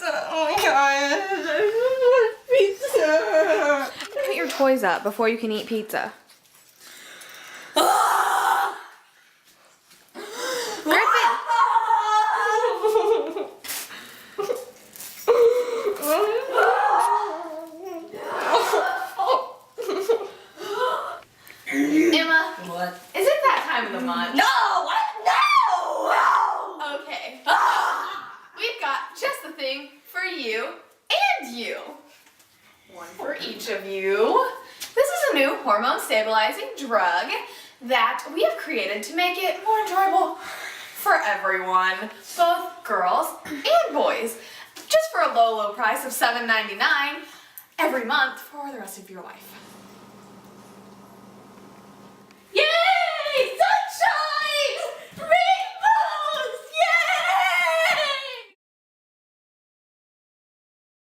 pizza. Oh my gosh. I want pizza. Put your toys up before you can eat pizza. Griffin! Emma, What? is it that time of the month? No! What? No! Okay. We've got just the thing for you and you. One for each of you. This is a new hormone stabilizing drug that we have created to make it more enjoyable for everyone, both girls and boys, just for a low, low price of $7.99 every month for the rest of your life.